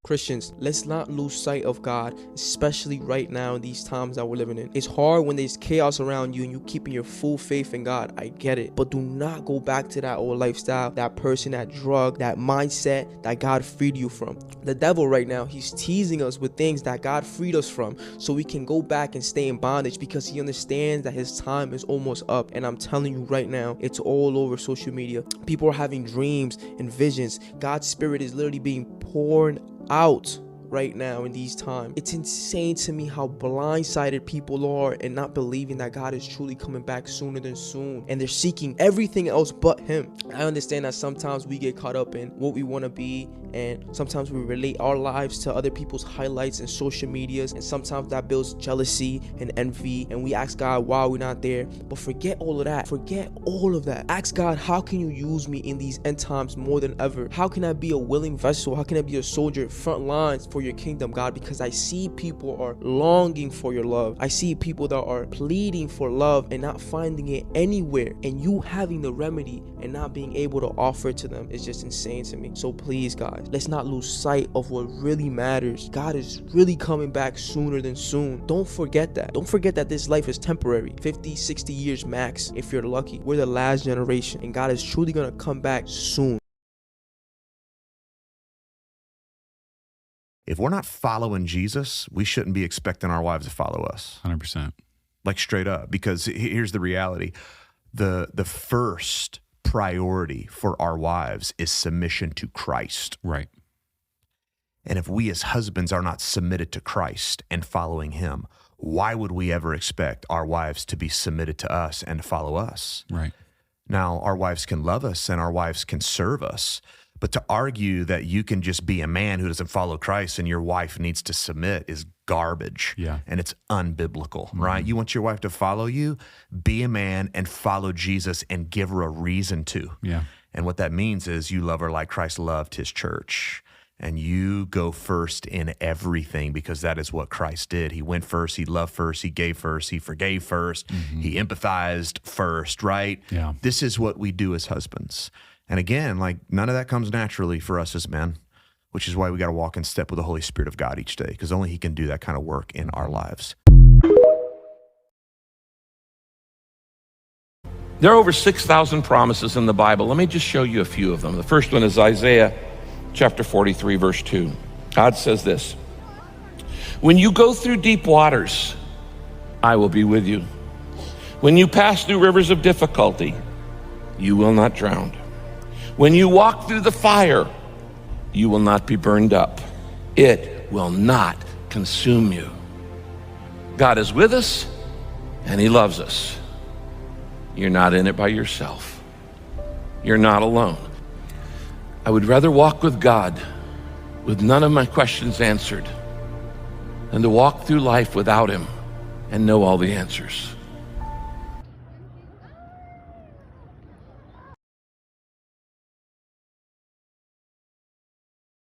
Christians, let's not lose sight of God, especially right now in these times that we're living in. It's hard when there's chaos around you and you keeping your full faith in God. I get it. But do not go back to that old lifestyle, that person, that drug, that mindset that God freed you from. The devil right now, he's teasing us with things that God freed us from so we can go back and stay in bondage because he understands that his time is almost up. And I'm telling you right now, it's all over social media. People are having dreams and visions. God's spirit is literally being poured out right now in these times. It's insane to me how blindsided people are and not believing that God is truly coming back sooner than soon, and they're seeking everything else but him. I understand that sometimes we get caught up in what we want to be, and sometimes we relate our lives to other people's highlights and social medias, and sometimes that builds jealousy and envy, and we ask God why we're not there. But forget all of that. Forget all of that. Ask God, how can you use me in these end times more than ever? How can I be a willing vessel? How can I be a soldier, front lines for your kingdom, God? Because I see people are longing for your love. I see people that are pleading for love and not finding it anywhere, and you having the remedy and not being able to offer it to them is just insane to me. So please, guys, let's not lose sight of what really matters. God is really coming back sooner than soon. Don't forget that. Don't forget that this life is temporary. 50, 60 years max if you're lucky. We're the last generation, and God is truly gonna come back soon. If we're not following Jesus, we shouldn't be expecting our wives to follow us. 100%. Like straight up, because here's the reality. The first priority for our wives is submission to Christ. Right. And if we as husbands are not submitted to Christ and following him, why would we ever expect our wives to be submitted to us and to follow us? Right. Now, our wives can love us and our wives can serve us, but to argue that you can just be a man who doesn't follow Christ and your wife needs to submit is garbage. Yeah. And it's unbiblical, right? You want your wife to follow you, be a man and follow Jesus and give her a reason to. Yeah. And what that means is you love her like Christ loved his church. And you go first in everything because that is what Christ did. He went first, he loved first, he gave first, he forgave first, he empathized first, right? Yeah. This is what we do as husbands. And again, like none of that comes naturally for us as men, which is why we got to walk in step with the Holy Spirit of God each day, because only he can do that kind of work in our lives. There are over 6,000 promises in the Bible. Let me just show you a few of them. The first one is Isaiah chapter 43, verse 2. God says this: when you go through deep waters, I will be with you. When you pass through rivers of difficulty, you will not drown. When you walk through the fire, you will not be burned up. It will not consume you. God is with us and he loves us. You're not in it by yourself. You're not alone. I would rather walk with God with none of my questions answered than to walk through life without him and know all the answers.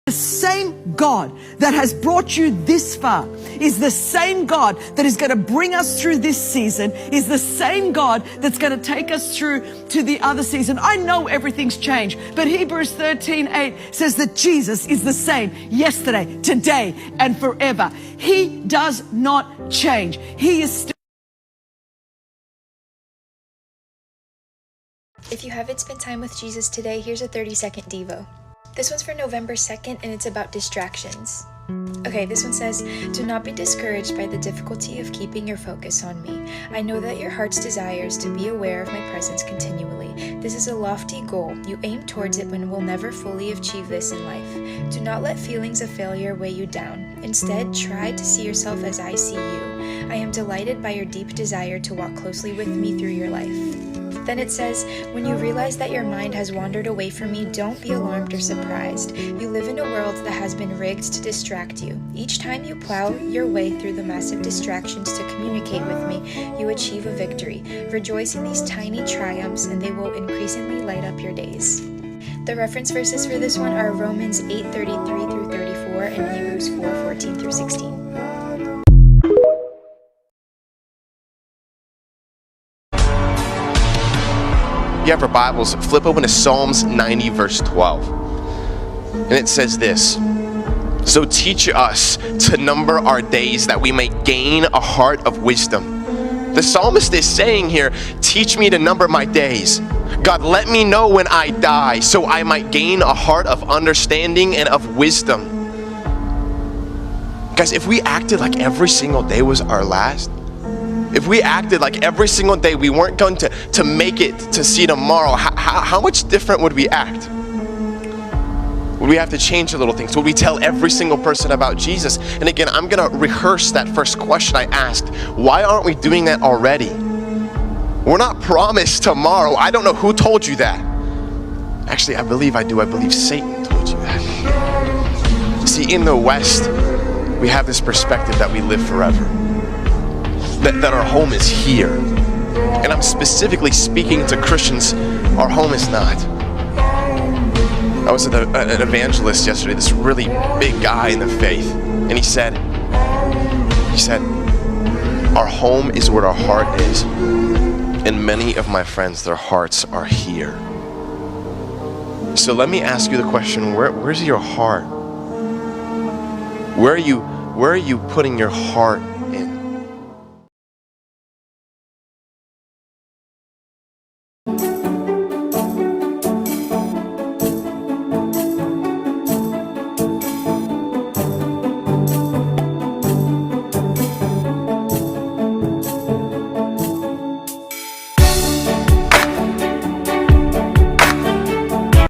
The same God that has brought you this far is the same God that is going to bring us through this season, is the same God that's going to take us through to the other season. I know everything's changed, but Hebrews 13:8 says that Jesus is the same yesterday, today, and forever. He does not change. He is still. If you haven't spent time with Jesus today, here's a 30-second Devo. This one's for November 2nd, and it's about distractions. Okay, this one says, do not be discouraged by the difficulty of keeping your focus on me. I know that your heart's desire is to be aware of my presence continually. This is a lofty goal. You aim towards it and will never fully achieve this in life. Do not let feelings of failure weigh you down. Instead, try to see yourself as I see you. I am delighted by your deep desire to walk closely with me through your life. Then it says, when you realize that your mind has wandered away from me, don't be alarmed or surprised. You live in a world that has been rigged to distract you. Each time you plow your way through the massive distractions to communicate with me, you achieve a victory. Rejoice in these tiny triumphs, and they will increasingly light up your days. The reference verses for this one are Romans 8:33 through 34 and Hebrews 4:14 through 16. You have our Bibles, flip open to Psalms 90, verse 12. And it says this: So teach us to number our days that we may gain a heart of wisdom. The psalmist is saying here, teach me to number my days. God, let me know when I die so I might gain a heart of understanding and of wisdom. Guys, if we acted like every single day was our last, if we acted like every single day we weren't going to make it to see tomorrow, how much different would we act? Would we have to change the little things? Would we tell every single person about Jesus? And again, I'm going to rehearse that first question I asked. Why aren't we doing that already? We're not promised tomorrow. I don't know who told you that. Actually, I believe I do. I believe Satan told you that. See, in the West, we have this perspective that we live forever. That our home is here. And I'm specifically speaking to Christians. Our home is not. I was with an evangelist yesterday, this really big guy in the faith, and he said, our home is where our heart is, and many of my friends, their hearts are here. So let me ask you the question, where's your heart? Where are you putting your heart in?